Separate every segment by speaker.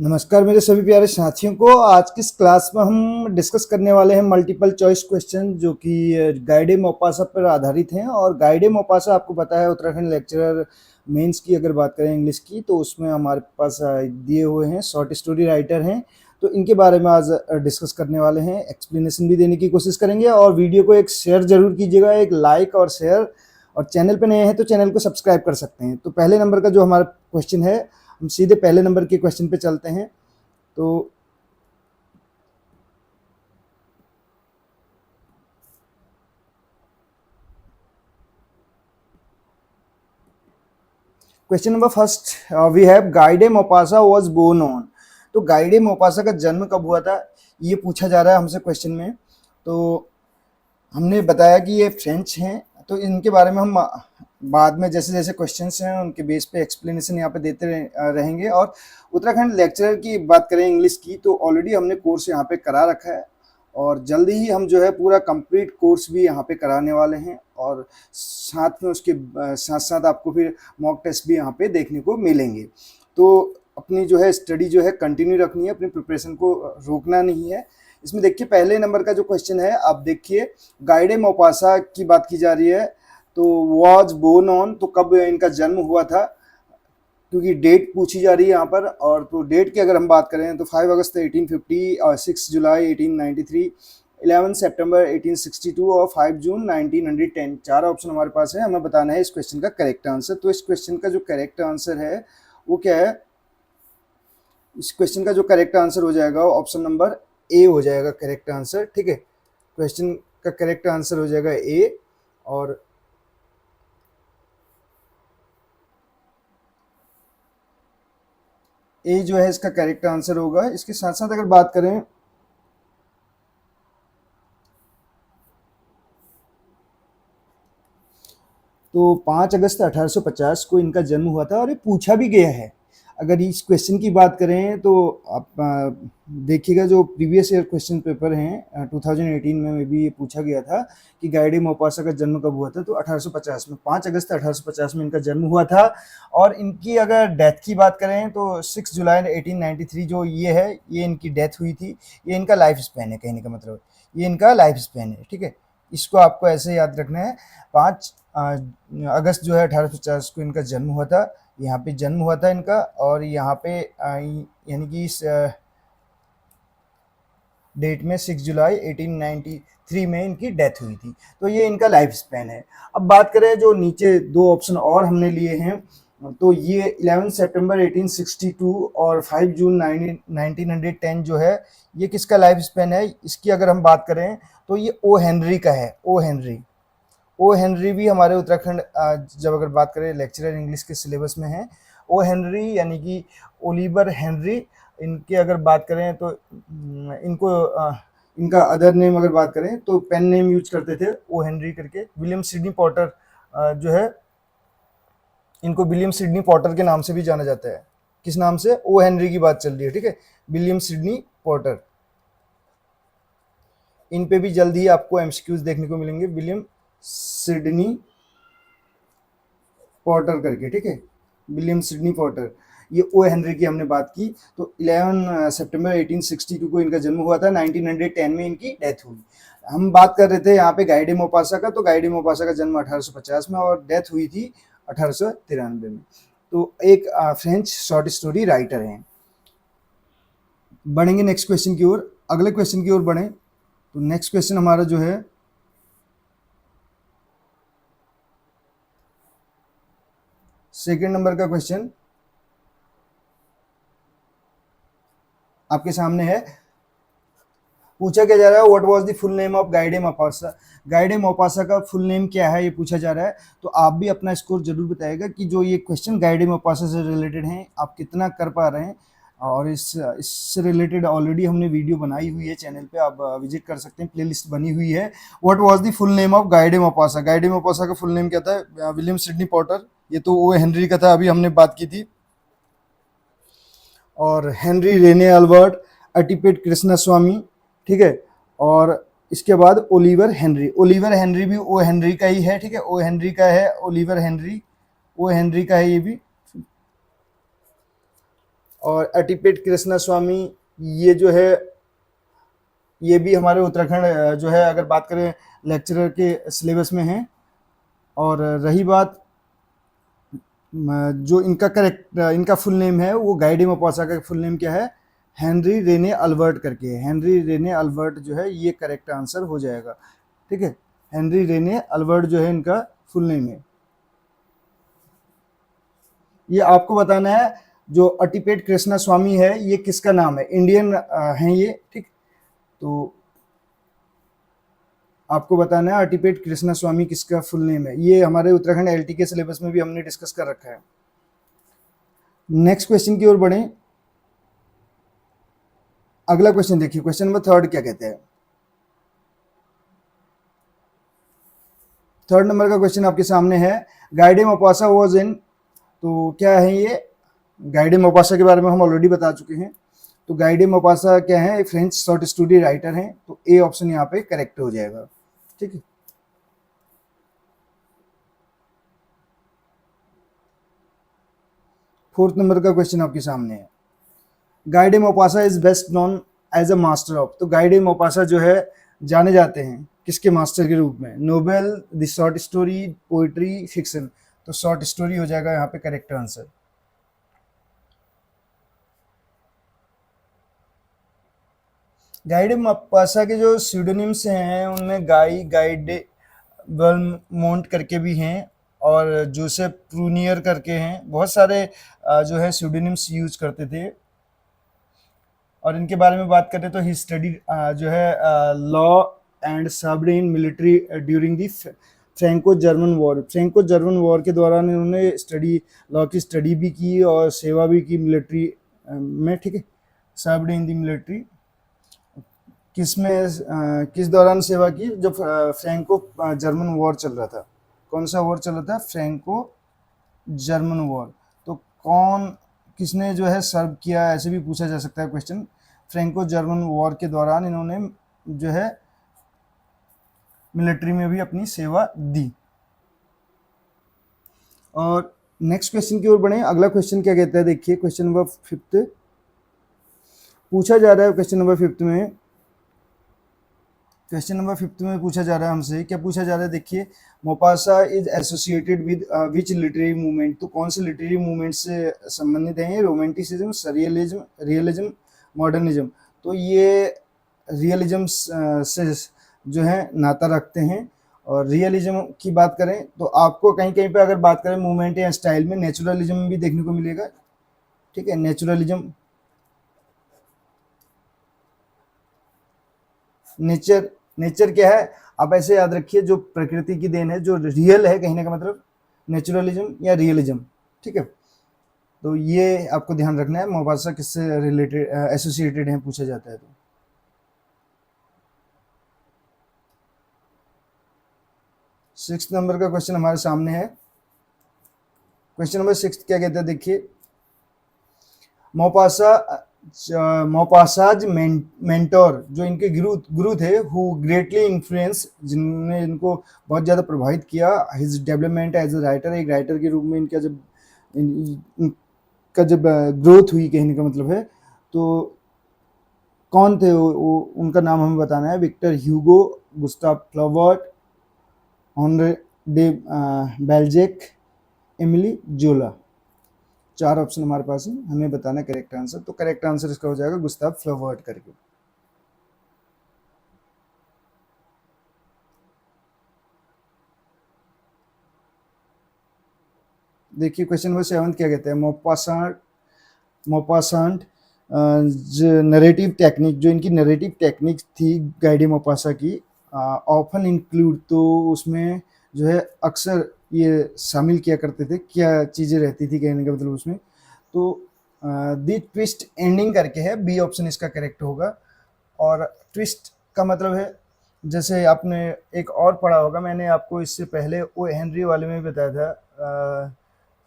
Speaker 1: नमस्कार मेरे सभी प्यारे साथियों को। आज की इस क्लास में हम डिस्कस करने वाले हैं मल्टीपल चॉइस क्वेश्चन जो कि गाइडे मोपासा पर आधारित हैं। और गाइडे मोपासा आपको पता है उत्तराखंड लेक्चरर मेंस की अगर बात करें इंग्लिश की तो उसमें हमारे पास दिए हुए हैं, शॉर्ट स्टोरी राइटर हैं। तो इनके बारे में आज डिस्कस करने वाले हैं, एक्सप्लेनेशन भी देने की कोशिश करेंगे। और वीडियो को एक शेयर जरूर कीजिएगा, एक लाइक और शेयर। और चैनल पे नए हैं तो चैनल को सब्सक्राइब कर सकते हैं। तो पहले नंबर का जो हमारा क्वेश्चन है, हम सीधे पहले नंबर के क्वेश्चन पे चलते हैं। तो question number first we have Guy de Maupassant was born on. तो गाइडे मोपासा का जन्म कब हुआ था ये पूछा जा रहा है हमसे क्वेश्चन में। तो हमने बताया कि ये फ्रेंच हैं, तो इनके बारे में हम बाद में जैसे जैसे क्वेश्चंस हैं उनके बेस पे एक्सप्लेनेशन यहाँ पे देते रहेंगे। और उत्तराखंड लेक्चरर की बात करें इंग्लिश की तो ऑलरेडी हमने कोर्स यहाँ पे करा रखा है और जल्दी ही हम जो है पूरा कंप्लीट कोर्स भी यहाँ पे कराने वाले हैं। और साथ में उसके साथ साथ आपको फिर मॉक टेस्ट भी यहाँ पे देखने को मिलेंगे। तो अपनी जो है स्टडी जो है कंटिन्यू रखनी है, अपनी प्रिपरेशन को रोकना नहीं है। इसमें देखिए पहले नंबर का जो क्वेश्चन है, आप देखिए गाइडे मोपासा की बात की जा रही है। तो वॉज बोर्न ऑन, तो कब इनका जन्म हुआ था, क्योंकि डेट पूछी जा रही है यहाँ पर। और तो डेट की अगर हम बात करें तो 5 अगस्त 1850 और 6 जुलाई 1893, 11 सितंबर 1862 और 5 जून 1910। चार ऑप्शन हमारे पास है, हमें बताना है इस क्वेश्चन का करेक्ट आंसर। तो इस क्वेश्चन का जो करेक्ट आंसर है वो क्या है? इस क्वेश्चन का जो करेक्ट आंसर हो जाएगा ऑप्शन नंबर ए हो जाएगा करेक्ट आंसर। ठीक है, क्वेश्चन का करेक्ट आंसर हो जाएगा ए। और ए जो है इसका करेक्ट आंसर होगा। इसके साथ साथ अगर बात करें तो 5 अगस्त 1850 को इनका जन्म हुआ था और ये पूछा भी गया है। अगर इस क्वेश्चन की बात करें तो आप देखिएगा जो प्रीवियस ईयर क्वेश्चन पेपर हैं 2018 में भी ये पूछा गया था कि गाइडे मोपासा का जन्म कब हुआ था। तो 1850 में, 5 अगस्त 1850 में इनका जन्म हुआ था। और इनकी अगर डेथ की बात करें तो 6 जुलाई 1893 जो ये है, ये इनकी डेथ हुई थी। ये इनका लाइफ स्पैन है, कहने का मतलब ये इनका लाइफ स्पैन है। ठीक है, इसको आपको ऐसे याद रखना है। 5 अगस्त जो है 1850 को इनका जन्म हुआ था, यहाँ पे जन्म हुआ था इनका। और यहाँ पे यानी कि इस डेट में 6 जुलाई 1893 में इनकी डेथ हुई थी। तो ये इनका लाइफ स्पैन है। अब बात करें जो नीचे दो ऑप्शन और हमने लिए हैं, तो ये 11 सितंबर 1862 और 5 जून 1910 जो है, ये किसका लाइफ स्पैन है? इसकी अगर हम बात करें तो ये ओ हेनरी का है। ओ हेनरी भी हमारे उत्तराखंड जब अगर बात करें लेक्चरर इंग्लिश के सिलेबस में है। ओ हेनरी यानी कि ओलिवर हेनरी, इनके अगर बात करें तो इनको इनका अदर नेम अगर बात करें तो पेन नेम यूज करते थे ओ हेनरी करके। विलियम सिडनी पॉटर जो है, इनको विलियम सिडनी पॉटर के नाम से भी जाना जाता है। किस नाम से? ओ हेनरी की बात चल रही है। ठीक है, विलियम सिडनी पॉटर। इन पे भी जल्द ही आपको एमसीक्यूज देखने को मिलेंगे, विलियम सिडनी पॉटर करके। ठीक है, विलियम सिडनी पॉटर, ये ओ हेनरी की हमने बात की। तो 11 सितंबर 1862 को इनका जन्म हुआ था, 1910 में इनकी डेथ हुई। हम बात कर रहे थे यहाँ पे गाइडे मोपासा का, तो गाइडे मोपासा का जन्म 1850 में और डेथ हुई थी 1893 में। तो एक फ्रेंच शॉर्ट स्टोरी राइटर हैं। बढ़ेंगे नेक्स्ट क्वेश्चन की ओर, अगले क्वेश्चन की ओर बढ़े। तो नेक्स्ट क्वेश्चन हमारा जो है सेकेंड नंबर का क्वेश्चन आपके सामने है। पूछा क्या जा रहा है, what was the full name of Guy de Maupassant. Guy de Maupassant का फुल नेम क्या है ये पूछा जा रहा है। तो आप भी अपना स्कोर जरूर बताएगा कि जो ये क्वेश्चन गाइडे मोपासा से रिलेटेड हैं आप कितना कर पा रहे हैं। और इससे रिलेटेड ऑलरेडी हमने वीडियो बनाई हुई है चैनल पे, आप विजिट कर सकते हैं, प्लेलिस्ट बनी हुई है। What was the full name of Guy de Maupassant. Guy de Maupassant का फुल नेम क्या था? विलियम सिडनी पॉटर, ये तो ओ हेनरी का था, अभी हमने बात की थी। और हेनरी रेने अल्बर्ट अटिपेट कृष्णा स्वामी। ठीक है, और इसके बाद ओलिवर हेनरी। ओलिवर हेनरी भी ओ हेनरी का ही है। ठीक है, ओ हेनरी का है, ओलिवर हेनरी ओ हेनरी का है ये भी। और अटिपेट कृष्णा स्वामी, ये जो है ये भी हमारे उत्तराखंड जो है अगर बात करें लेक्चरर के सिलेबस में है। और रही बात जो इनका फुल नेम है, वो गाइडे मोपासा का फुल नेम क्या है, हेनरी रेने अल्बर्ट करके है। हेनरी रेने अल्बर्ट जो है ये करेक्ट आंसर हो जाएगा। ठीक है, हेनरी रेने अल्बर्ट जो है इनका फुल नेम है। ये आपको बताना है जो अटिपेट कृष्णा स्वामी है ये किसका नाम है, इंडियन है ये। ठीक, तो आपको बताना है अटिपेट कृष्णा स्वामी किसका फुल नेम है। ये हमारे उत्तराखंड एलटी के सिलेबस में भी हमने डिस्कस कर रखा है। नेक्स्ट क्वेश्चन की ओर बढ़ें। अगला क्वेश्चन देखिए, क्वेश्चन नंबर 3 क्या कहते हैं। 3 नंबर का क्वेश्चन आपके सामने है, गाइडे मोपासा वॉज इन, तो क्या है ये, गाइडे मोपासा के बारे में हम ऑलरेडी बता चुके हैं। तो गाइडे मोपासा क्या है, एक फ्रेंच शॉर्ट स्टोरी राइटर हैं। तो ए ऑप्शन यहाँ पे करेक्ट हो जाएगा। ठीक है, फोर्थ नंबर का क्वेश्चन आपके सामने है, Guy de Maupassant is best known as a master of, तो गाइडे मोपासा जो है जाने जाते हैं किसके मास्टर के रूप में, Nobel, the short story, poetry, fiction. तो शॉर्ट स्टोरी हो जाएगा यहाँ पे करेक्ट आंसर। गाइडे मोपासा के जो स्यूडोनिम्स हैं उनमें गाई गाइडे वेलमोंट करके भी हैं और जोसेफ प्रूनियर करके हैं। बहुत सारे जो है स्यूडोनिम्स यूज करते थे। और इनके बारे में बात करें तो ही स्टडी जो है law and served in military during the Franco German war. Franco German war के दौरान इन्होंने स्टडी लॉ की स्टडी भी की और सेवा भी की मिलिट्री में। ठीक है, सर्व्ड इन दी मिलिट्री किस दौरान सेवा की, जब फ्रैंको जर्मन वॉर चल रहा था। कौन सा वॉर चल रहा था, फ्रैंको जर्मन वॉर। तो कौन किसने जो है सर्व किया, ऐसे भी पूछा जा सकता है क्वेश्चन। फ्रैंको जर्मन वॉर के दौरान इन्होंने जो है मिलिट्री में भी अपनी सेवा दी। और नेक्स्ट क्वेश्चन की ओर बढ़े। अगला क्वेश्चन क्या कहता है, देखिए क्वेश्चन नंबर 5 पूछा जा रहा है। क्वेश्चन नंबर 5 में पूछा जा रहा है हमसे, क्या पूछा जा रहा है, देखिए Maupassant is associated with which literary movement, तो कौन से लिटरेरी मूवमेंट से संबंधित है, रोमांटिसिज्म, सरियलिज्म, रियलिज्म, मॉडर्निज्म। तो ये रियलिज्म से जो है नाता रखते हैं। और रियलिज्म की बात करें तो आपको कहीं कहीं पे अगर बात करें मूवमेंट या स्टाइल में नेचुरलिज्म भी देखने को मिलेगा। ठीक है, नेचुरलिज्म, नेचर क्या है, आप ऐसे याद रखिए, जो प्रकृति की देन है, जो रियल है, कहने का मतलब नेचुरलिज्म या रियलिज्म। ठीक है, तो ये आपको ध्यान रखना है, मोपासा किससे रिलेटेड एसोसिएटेड है पूछा जाता है। तो 6 नंबर का क्वेश्चन हमारे सामने है। क्वेश्चन नंबर 6 क्या कहता है, देखिए मोपासाज मेंटोर, जो इनके गुरु थे, हु ग्रेटली इन्फ्लुएंस, जिन्होंने इनको बहुत ज़्यादा प्रभावित किया, his development as a writer, एक राइटर के रूप में इनका जब ग्रोथ हुई, कहने का मतलब है। तो कौन थे उनका नाम हमें बताना है, Victor Hugo, Gustave Flaubert, Honore de Balzac, Emile Zola. 4 option हमारे पास है, हमें बताना करेक्ट आंसर। तो करेक्ट आंसर इसका हो जाएगा गुस्ताव फ्लाबर्ट करके। देखिए क्वेश्चन नंबर 7 क्या कहते हैं, मोपासांट नरेटिव टेक्निक, जो इनकी नरेटिव टेक्निक थी गाइडे मोपासा की, ऑफन इंक्लूड, तो उसमें जो है अक्सर ये शामिल किया करते थे, क्या चीज़ें रहती थी, कहने का मतलब उसमें। तो दी ट्विस्ट एंडिंग करके है, बी ऑप्शन इसका करेक्ट होगा। और ट्विस्ट का मतलब है, जैसे आपने एक और पढ़ा होगा, मैंने आपको इससे पहले ओ हेनरी वाले में भी बताया था,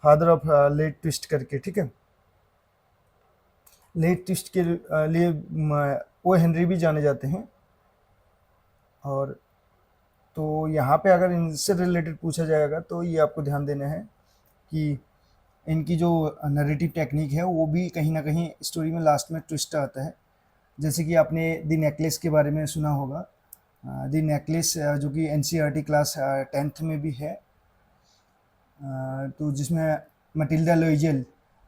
Speaker 1: फादर ऑफ लेट ट्विस्ट करके। ठीक है, लेट ट्विस्ट के लिए ओ हेनरी भी जाने जाते हैं। और तो यहाँ पे अगर इनसे रिलेटेड पूछा जाएगा तो ये आपको ध्यान देना है कि इनकी जो नरेटिव टेक्निक है वो भी कहीं ना कहीं स्टोरी में लास्ट में ट्विस्ट आता है। जैसे कि आपने द नेकलेस के बारे में सुना होगा। द नेकलेस जो कि एनसीईआरटी क्लास 10th में भी है। तो जिसमें मटिल्डा लोइजल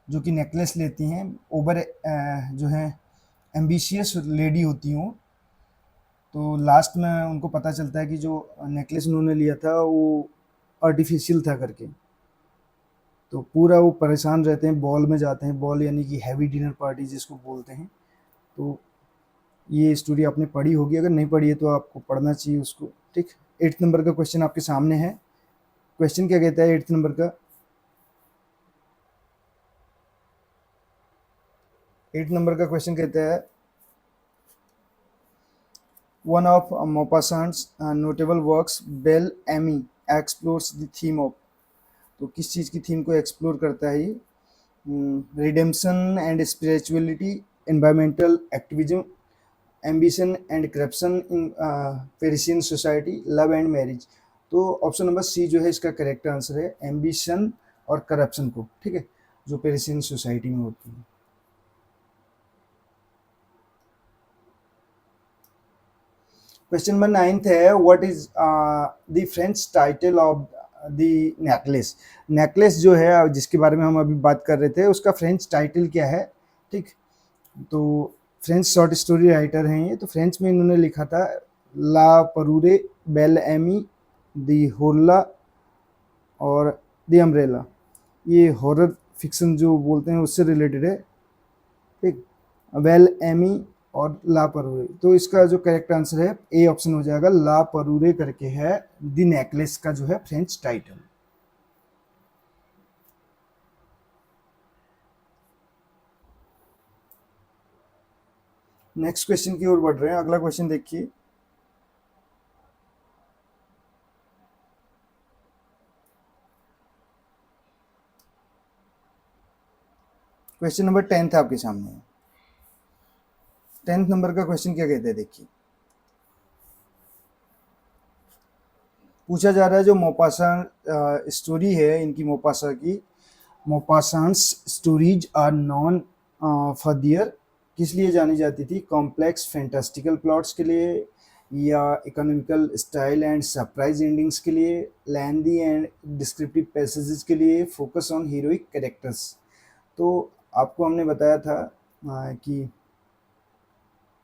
Speaker 1: जो कि नेकलेस लेती हैं, ओवर जो है एम्बिशियस लेडी होती हूँ। तो लास्ट में उनको पता चलता है कि जो नेकलेस उन्होंने लिया था वो आर्टिफिशियल था करके। तो पूरा वो परेशान रहते हैं, बॉल में जाते हैं, बॉल यानी कि हैवी डिनर पार्टी जिसको बोलते हैं। तो ये स्टोरी आपने पढ़ी होगी, अगर नहीं पढ़ी है तो आपको पढ़ना चाहिए उसको, ठीक। 8th नंबर का क्वेश्चन आपके सामने है। क्वेश्चन क्या कहता है 8th नंबर का? 8 नंबर का क्वेश्चन कहता है one of Maupassant's notable works Bel Ami explores the theme of. तो किस चीज़ की थीम को एक्सप्लोर करता है ये? Redemption and spirituality, environmental activism, ambition and corruption in Parisian society, love and marriage. तो ऑप्शन नंबर सी जो है इसका करेक्ट आंसर है, एम्बिशन और करप्शन को, ठीक है, जो पेरिसियन सोसाइटी में होती है। क्वेश्चन नंबर 9th है what is the French title of the necklace. Necklace जो है जिसके बारे में हम अभी बात कर रहे थे उसका फ्रेंच टाइटल क्या है, ठीक। तो फ्रेंच शॉर्ट स्टोरी राइटर हैं ये। तो फ्रेंच में इन्होंने लिखा था ला परूरे, बेल एमी, दी होर्ला और दी अम्ब्रेला। ये हॉरर फिक्शन जो बोलते हैं उससे रिलेटेड है, ठीक। वेल एमी और ला परूरे। तो इसका जो करेक्ट आंसर है ए ऑप्शन हो जाएगा, ला परूरे करके है दी नेकलेस का जो है फ्रेंच टाइटल। नेक्स्ट क्वेश्चन की ओर बढ़ रहे हैं। अगला क्वेश्चन देखिए। क्वेश्चन नंबर 10th आपके सामने है। 10th नंबर का क्वेश्चन क्या कहते हैं देखिए। पूछा जा रहा है जो मोपासान स्टोरी है इनकी, मोपासा की, Maupassant's stories are known for their, किस लिए जानी जाती थी? कॉम्प्लेक्स फैंटास्टिकल प्लॉट्स के लिए, या economical style and surprise endings के लिए, लैंदी एंड डिस्क्रिप्टिव पैसेजेस के लिए, फोकस ऑन हीरोइक कैरेक्टर्स। तो आपको हमने बताया था कि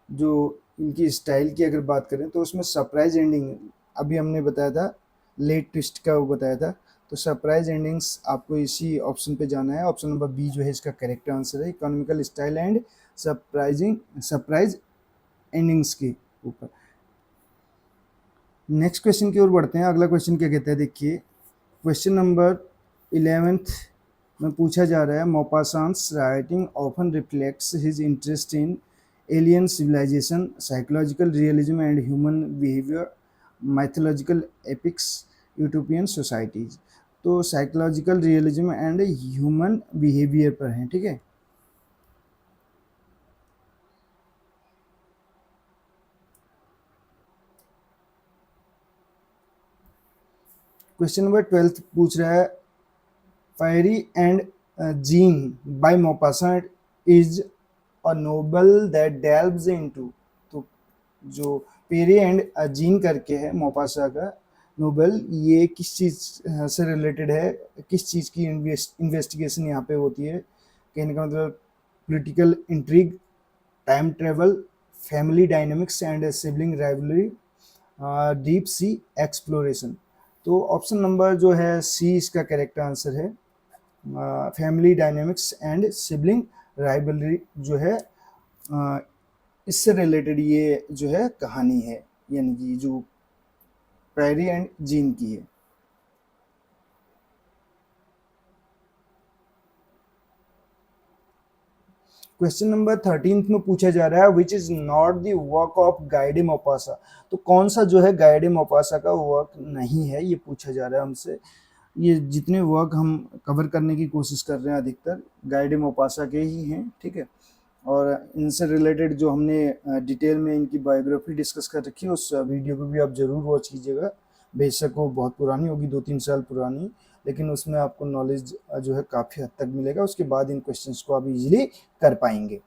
Speaker 1: जो इनकी स्टाइल की अगर बात करें तो उसमें सरप्राइज एंडिंग अभी हमने बताया था, लेट ट्विस्ट का वो बताया था। तो सरप्राइज एंडिंग्स आपको इसी ऑप्शन पे जाना है। ऑप्शन नंबर बी जो है इसका करेक्ट आंसर है, economical style and surprise endings के ऊपर। नेक्स्ट क्वेश्चन की ओर बढ़ते हैं। अगला क्वेश्चन क्या कहता है देखिए। क्वेश्चन नंबर 11th में पूछा जा रहा है Maupassant's writing often reflects his interest in alien civilisation, psychological realism and human behaviour, mythological epics, utopian societies. तो psychological realism and human behaviour पर हैं, ठीक है। क्वेश्चन नंबर 12th पूछ रहा है Pierre and Jean by Maupassant is a novel that delves into. तो जो पेरी एंड जीन करके है मोपासा का नोवेल, ये किस चीज़ से रिलेटेड है, किस चीज़ की इन्वेस्टिगेशन यहाँ पे होती है? कहने का मतलब political intrigue, time travel, family dynamics and sibling rivalry, deep sea exploration. तो ऑप्शन नंबर जो है सी इसका करेक्ट आंसर है, family dynamics and sibling rivalry जो है इससे रिलेटेड ये जो है कहानी है, यानी कि जो पैरी एंड जीन की है। क्वेश्चन नंबर 13th में पूछा जा रहा है which is not the work of guy day Maupassant. तो कौन सा जो है गाय डे मोपासा का वर्क नहीं है, ये पूछा जा रहा है हमसे। ये जितने वर्क हम कवर करने की कोशिश कर रहे हैं अधिकतर गाय डे मोपासा के ही हैं, ठीक है। और इनसे रिलेटेड जो हमने डिटेल में इनकी बायोग्राफी डिस्कस कर रखी है उस वीडियो को भी आप ज़रूर वॉच कीजिएगा। बेशक वो बहुत पुरानी होगी, 2-3 साल पुरानी, लेकिन उसमें आपको नॉलेज जो है काफ़ी हद तक मिलेगा, उसके बाद इन क्वेश्चंस को आप इजीली कर पाएंगे।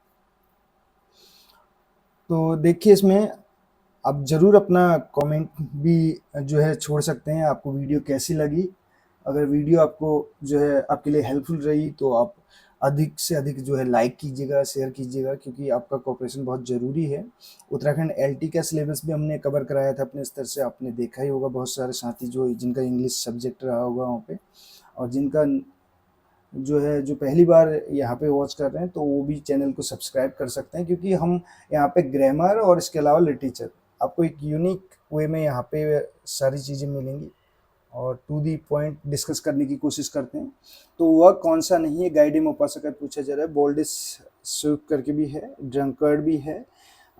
Speaker 1: तो देखिए इसमें आप ज़रूर अपना कमेंट भी जो है छोड़ सकते हैं, आपको वीडियो कैसी लगी। अगर वीडियो आपको जो है आपके लिए हेल्पफुल रही तो आप अधिक से अधिक जो है लाइक कीजिएगा, शेयर कीजिएगा, क्योंकि आपका कोऑपरेशन बहुत ज़रूरी है। उत्तराखंड एलटी का सिलेबस भी हमने कवर कराया था अपने स्तर से, आपने देखा ही होगा, बहुत सारे साथी जो जिनका इंग्लिश सब्जेक्ट रहा होगा वहाँ पे, और जिनका जो है जो पहली बार यहाँ पे वॉच कर रहे हैं तो वो भी चैनल को सब्सक्राइब कर सकते हैं, क्योंकि हम यहाँ पे ग्रामर और इसके अलावा लिटरेचर आपको एक यूनिक वे में यहाँ पे सारी चीज़ें मिलेंगी और टू दी पॉइंट डिस्कस करने की कोशिश करते हैं। तो वह कौन सा नहीं है, गाइडे मोपासा का पूछा जा रहा है, बोल्डेस स्विफ्ट करके भी है, ड्रंकर्ड भी है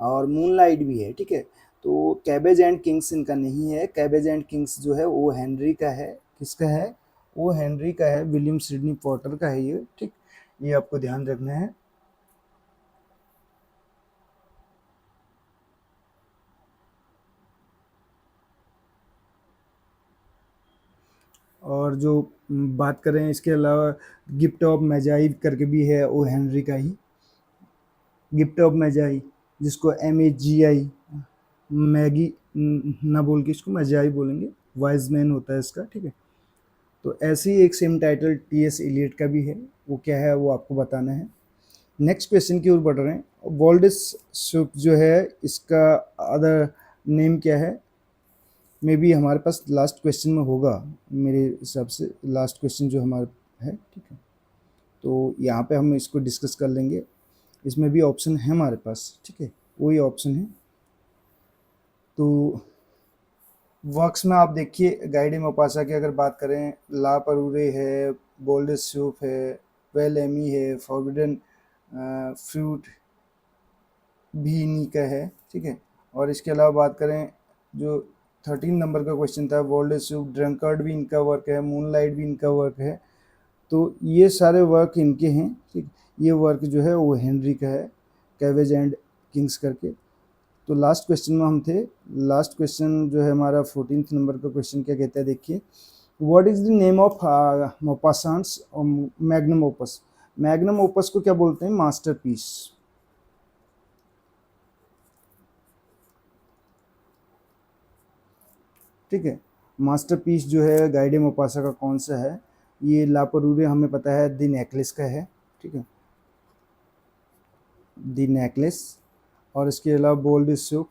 Speaker 1: और मूनलाइट भी है, ठीक है। तो कैबेज एंड किंग्स इनका नहीं है, कैबेज एंड किंग्स जो है वो हेनरी का है, किसका है, वो हेनरी का है, विलियम सिडनी पॉटर का है ये, ठीक, ये आपको ध्यान रखना है। और जो बात करें इसके अलावा गिफ्ट ऑफ मैजाई करके भी है, वो हेनरी का ही, गिफ्ट ऑफ मैजाई, जिसको MAGI, मैगी ना बोल के इसको मैजाई बोलेंगे, वाइज मैन होता है इसका, ठीक है। तो ऐसे ही एक सेम टाइटल TS इलियट का भी है, वो क्या है वो आपको बताना है। नेक्स्ट क्वेश्चन की ओर बढ़ रहे हैं। वॉल्डस सुप जो है इसका अदर नेम क्या है, मे बी हमारे पास लास्ट क्वेश्चन में होगा, मेरे हिसाब से लास्ट क्वेश्चन जो हमारा है, ठीक है। तो यहाँ पे हम इसको डिस्कस कर लेंगे, इसमें भी ऑप्शन है हमारे पास, ठीक है, वही ऑप्शन है। तो वर्क्स में आप देखिए गाइडे मोपासा की अगर बात करें, ला परूरे है, बोल्डस सूप है, वेल एमी है, फॉरबिडन फ्रूट भी इन्हीं का है, ठीक है। और इसके अलावा बात करें जो 13 नंबर का क्वेश्चन था, बोल्डस सूप, ड्रंकर्ड भी इनका वर्क है, मूनलाइट भी इनका वर्क है। तो ये सारे वर्क इनके हैं, ठीक। ये वर्क जो है वो हेनरी का है, कैवेज एंड किंग्स करके। तो लास्ट क्वेश्चन में हम थे, लास्ट क्वेश्चन जो है हमारा 14th नंबर का क्वेश्चन क्या कहता है, देखिए, what is the name of Maupassant's magnum opus. Magnum opus को क्या बोलते हैं, मास्टरपीस, ठीक है। मास्टरपीस जो है गाइडे मोपासा का कौन सा है, ये लापरूरे हमें पता है द नेकलेस का है, ठीक है, द नेकलेस। और इसके अलावा बोल्ड सूप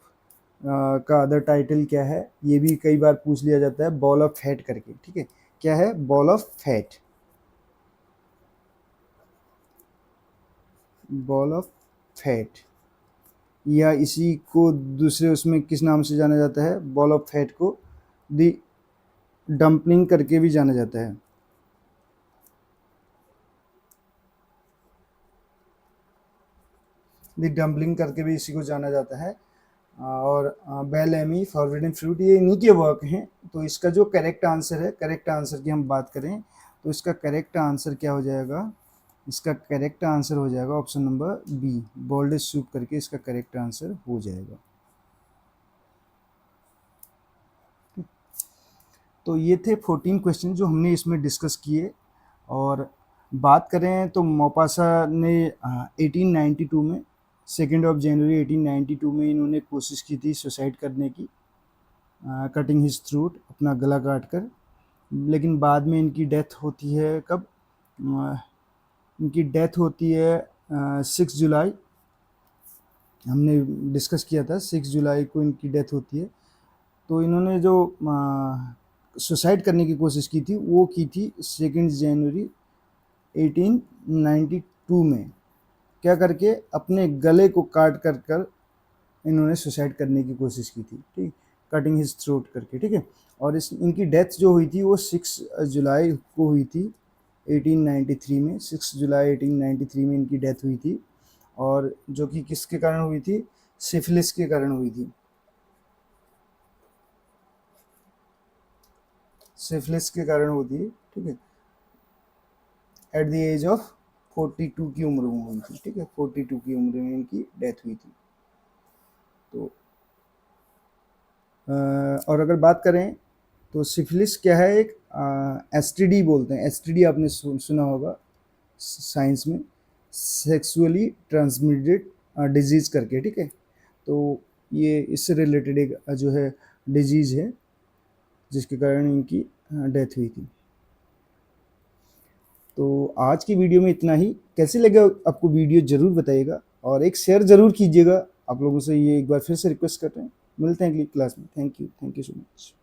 Speaker 1: का अदर टाइटल क्या है, ये भी कई बार पूछ लिया जाता है, बॉल ऑफ फैट करके, ठीक है, क्या है, ball of fat, ball of fat, या इसी को दूसरे उसमें किस नाम से जाना जाता है, बॉल ऑफ फैट को द डंपलिंग करके भी जाना जाता है, द डंपलिंग करके भी इसी को जाना जाता है। और बेल एमी, फॉरबिडन फ्रूट, ये इन्हीं के वर्क हैं। तो इसका जो करेक्ट आंसर है, करेक्ट आंसर की हम बात करें तो इसका करेक्ट आंसर क्या हो जाएगा, इसका करेक्ट आंसर हो जाएगा ऑप्शन नंबर बी, बोल्ड सूप करके इसका करेक्ट आंसर हो जाएगा। तो ये थे 14 क्वेश्चन जो हमने इसमें डिस्कस किए। और बात करें तो मोपासा ने 1892 में, 2 जनवरी 1892 में इन्होंने कोशिश की थी सुसाइड करने की, कटिंग हिज थ्रोट, अपना गला काट कर। लेकिन बाद में इनकी डेथ होती है कब, इनकी डेथ होती है 6 जुलाई, हमने डिस्कस किया था 6 जुलाई को इनकी डेथ होती है। तो इन्होंने जो सुसाइड करने की कोशिश की थी वो की थी 2 जनवरी 1892 में, क्या करके, अपने गले को काट कर इन्होंने सुसाइड करने की कोशिश की थी, ठीक, कटिंग हिज थ्रोट करके, ठीक है। और इस इनकी डेथ जो हुई थी वो 6 जुलाई को हुई थी 1893 में, 6 जुलाई 1893 में इनकी डेथ हुई थी। और जो कि किसके कारण हुई थी, सिफिलिस के कारण हुई थी, सिफिलिस के कारण होती है, ठीक है। एट द एज ऑफ 42 की उम्र में हुई थी, ठीक है, 42 की उम्र में इनकी डेथ हुई थी। तो और अगर बात करें तो सिफिलिस क्या है, एक एसटीडी बोलते हैं, एसटीडी आपने सुना होगा साइंस में, सेक्सुअली ट्रांसमिटेड डिजीज़ करके, ठीक है। तो ये इससे रिलेटेड एक जो है डिजीज़ है जिसके कारण इनकी डेथ हुई थी। तो आज की वीडियो में इतना ही। कैसे लगा आपको वीडियो ज़रूर बताइएगा और एक शेयर ज़रूर कीजिएगा। आप लोगों से ये एक बार फिर से रिक्वेस्ट कर रहे हैं। मिलते हैं अगली क्लास में। Thank you so much.